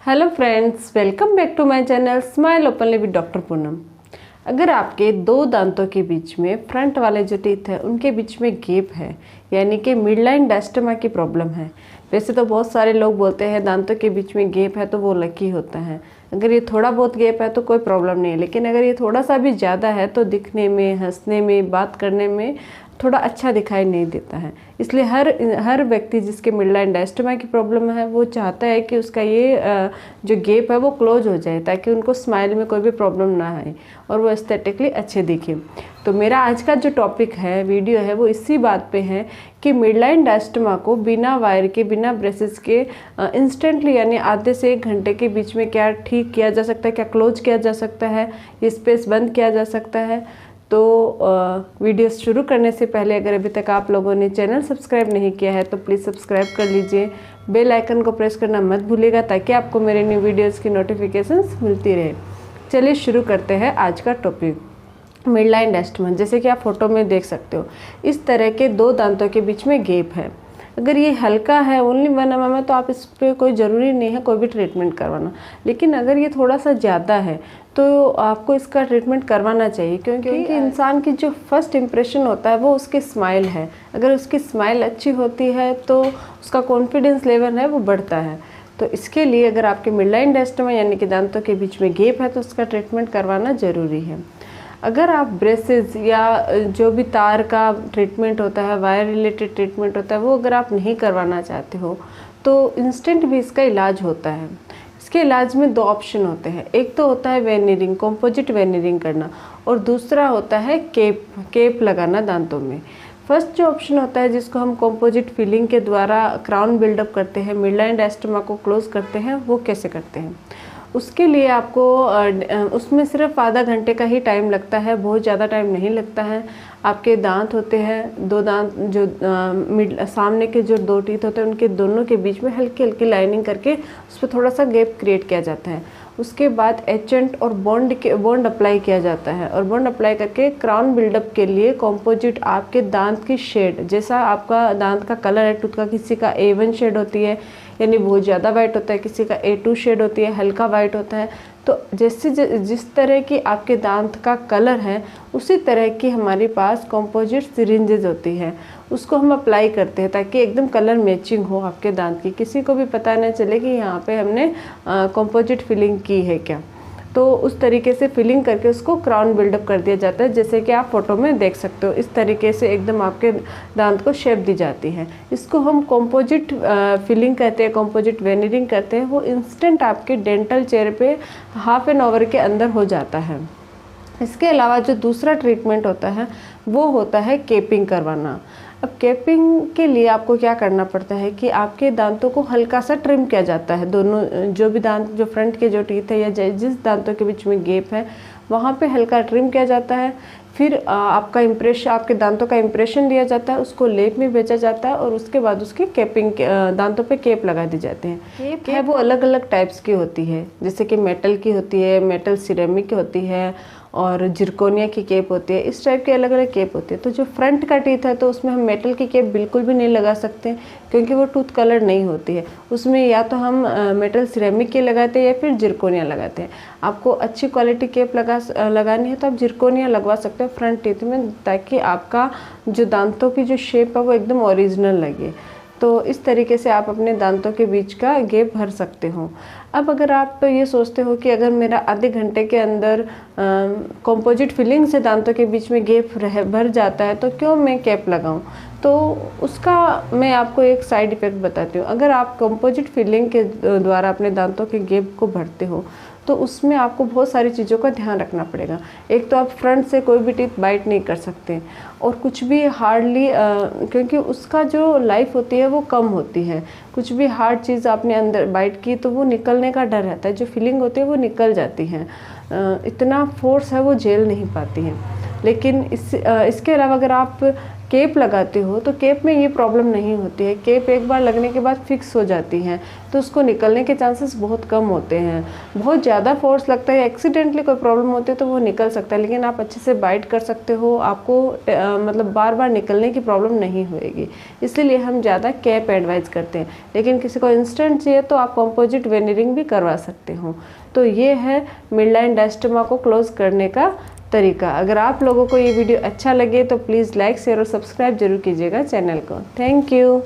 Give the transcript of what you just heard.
Hello friends, welcome back to my channel smile openly with doctor Poonam. अगर आपके दो दांतों के बीच में फ्रंट वाले जो टीथ है उनके बीच में गैप है, यानी कि मिड लाइन डायस्टमा की प्रॉब्लम है। वैसे तो बहुत सारे लोग बोलते हैं दांतों के बीच में गैप है तो वो लकी होता है। अगर ये थोड़ा बहुत गैप है तो कोई प्रॉब्लम नहीं है, लेकिन अगर ये थोड़ा सा भी ज़्यादा है तो दिखने में, हंसने में, बात करने में थोड़ा अच्छा दिखाई नहीं देता है। इसलिए हर व्यक्ति जिसके मिड लाइन डायस्टमा की प्रॉब्लम है वो चाहता है कि उसका ये जो गैप है वो क्लोज हो जाए, ताकि उनको स्माइल में कोई भी प्रॉब्लम ना आए और वो एस्थेटिकली अच्छे दिखे। तो मेरा आज का जो टॉपिक है, वीडियो है, वो इसी बात पे है कि मिड लाइन डायस्टमा को बिना वायर के, बिना ब्रेसेस के इंस्टेंटली यानी आधे से 1 घंटे के बीच में क्या ठीक किया जा सकता है, क्या क्लोज किया जा सकता है, ये स्पेस बंद किया जा सकता है। तो वीडियो शुरू करने से पहले अगर अभी तक आप लोगों ने चैनल सब्सक्राइब नहीं किया है तो प्लीज़ सब्सक्राइब कर लीजिए। बेल आइकन को प्रेस करना मत भूलिएगा ताकि आपको मेरे न्यू वीडियोस की नोटिफिकेशंस मिलती रहे। चलिए शुरू करते हैं आज का टॉपिक, मिड लाइन डायस्टमा। जैसे कि आप फोटो में देख सकते हो, इस तरह के दो दांतों के बीच में गैप है। अगर ये हल्का है, ओनली 1 mm है, तो आप इस पर कोई ज़रूरी नहीं है कोई भी ट्रीटमेंट करवाना। लेकिन अगर ये थोड़ा सा ज़्यादा है तो आपको इसका ट्रीटमेंट करवाना चाहिए, क्योंकि इंसान की जो फर्स्ट इम्प्रेशन होता है वो उसकी स्माइल है। अगर उसकी स्माइल अच्छी होती है तो उसका कॉन्फिडेंस लेवल है वो बढ़ता है। तो इसके लिए अगर आपके मिड लाइन डायस्टमा यानी कि दांतों के बीच में गैप है तो उसका ट्रीटमेंट करवाना ज़रूरी है। अगर आप ब्रेसेस या जो भी तार का ट्रीटमेंट होता है, वायर रिलेटेड ट्रीटमेंट होता है, वो अगर आप नहीं करवाना चाहते हो तो इंस्टेंट भी इसका इलाज होता है। इसके इलाज में 2 ऑप्शन होते हैं। एक तो होता है वेनियरिंग, कंपोजिट वेनियरिंग करना, और दूसरा होता है केप लगाना दांतों में। फर्स्ट जो ऑप्शन होता है जिसको हम कंपोजिट फिलिंग के द्वारा क्राउन बिल्डअप करते हैं, मिड लाइन डायस्टमा को क्लोज करते हैं, वो कैसे करते हैं? उसके लिए आपको उसमें सिर्फ आधा घंटे का ही टाइम लगता है, बहुत ज़्यादा टाइम नहीं लगता है। आपके दांत होते हैं, 2 दांत जो सामने के जो 2 टीथ होते हैं उनके दोनों के बीच में हल्की हल्की लाइनिंग करके उस पर थोड़ा सा गैप क्रिएट किया जाता है। उसके बाद एचेंट और बॉन्ड अप्लाई किया जाता है, और बॉन्ड अप्लाई करके क्राउन बिल्डअप के लिए कंपोजिट आपके दांत की शेड, जैसा आपका दांत का कलर है टूथ का, किसी का A1 शेड होती है यानी बहुत ज़्यादा वाइट होता है, किसी का A2 शेड होती है, हल्का वाइट होता है। तो जिस तरह की आपके दांत का कलर है उसी तरह की हमारे पास कंपोजिट सिरिंजेस होती है, उसको हम अप्लाई करते हैं ताकि एकदम कलर मैचिंग हो आपके दांत की, किसी को भी पता नहीं चले कि यहाँ पे हमने कंपोजिट फिलिंग की है क्या। तो उस तरीके से फिलिंग करके उसको क्राउन बिल्डअप कर दिया जाता है, जैसे कि आप फोटो में देख सकते हो। इस तरीके से एकदम आपके दांत को शेप दी जाती है। इसको हम कंपोजिट फिलिंग कहते हैं, कंपोजिट वेनियरिंग करते हैं। वो इंस्टेंट आपके डेंटल चेयर पे ½ एन आवर के अंदर हो जाता है। इसके अलावा जो दूसरा ट्रीटमेंट होता है वो होता है केपिंग करवाना। अब केपिंग के लिए आपको क्या करना पड़ता है कि आपके दांतों को हल्का सा ट्रिम किया जाता है। दोनों जो भी दांत, जो फ्रंट के जो टीथ है या जिस दांतों के बीच में गैप है वहाँ पे हल्का ट्रिम किया जाता है। फिर आपके दांतों का इम्प्रेशन लिया जाता है, उसको लेप में भेजा जाता है, और उसके बाद उसकी केपिंग, दांतों पे केप लगा दी जाते हैं। केप है वो अलग अलग टाइप्स की होती है, जैसे कि मेटल की होती है, मेटल सिरेमिक की होती है, और जिरकोनिया की केप होती है। इस टाइप के अलग अलग केप होती है। तो जो फ्रंट का टीथ है तो उसमें हम मेटल की केप बिल्कुल भी नहीं लगा सकते, क्योंकि वो टूथ कलर नहीं होती है। उसमें या तो हम मेटल सिरेमिक की लगाते हैं या फिर जिरकोनिया लगाते हैं। आपको अच्छी क्वालिटी केप लगानी है तो आप जिरकोनिया लगवा सकते हो फ्रंट टीथ में, ताकि आपका जो दांतों की जो शेप है वो एकदम ओरिजिनल लगे। तो इस तरीके से आप अपने दांतों के बीच का गैप भर सकते हो। अब अगर आप ये सोचते हो कि अगर मेरा आधे घंटे के अंदर कंपोजिट फिलिंग से दांतों के बीच में गैप भर जाता है तो क्यों मैं कैप लगाऊं, तो उसका मैं आपको एक साइड इफ़ेक्ट बताती हूँ। अगर आप कंपोजिट फिलिंग के द्वारा अपने दांतों के गैप को भरते हो तो उसमें आपको बहुत सारी चीज़ों का ध्यान रखना पड़ेगा। एक तो आप फ्रंट से कोई भी टीथ बाइट नहीं कर सकते, और कुछ भी हार्डली, क्योंकि उसका जो लाइफ होती है वो कम होती है। कुछ भी हार्ड चीज़ आपने अंदर बाइट की तो वो निकलने का डर रहता है, जो फिलिंग होती है वो निकल जाती है, इतना फोर्स है वो झेल नहीं पाती है। लेकिन इसके अलावा अगर आप केप लगाते हो तो केप में ये प्रॉब्लम नहीं होती है। केप एक बार लगने के बाद फिक्स हो जाती है तो उसको निकलने के चांसेस बहुत कम होते हैं। बहुत ज़्यादा फोर्स लगता है, एक्सीडेंटली कोई प्रॉब्लम होती है तो वो निकल सकता है, लेकिन आप अच्छे से बाइट कर सकते हो, आपको मतलब बार बार निकलने की प्रॉब्लम नहीं होएगी। इसलिए हम ज़्यादा कैप एडवाइज करते हैं। लेकिन किसी को इंस्टेंट चाहिए तो आप कंपोजिट वेनियरिंग भी करवा सकते हो। तो ये है मिडलाइन डायस्टमा को क्लोज करने का तरीका। अगर आप लोगों को ये वीडियो अच्छा लगे तो प्लीज़ लाइक शेयर और सब्सक्राइब जरूर कीजिएगा चैनल को। Thank you.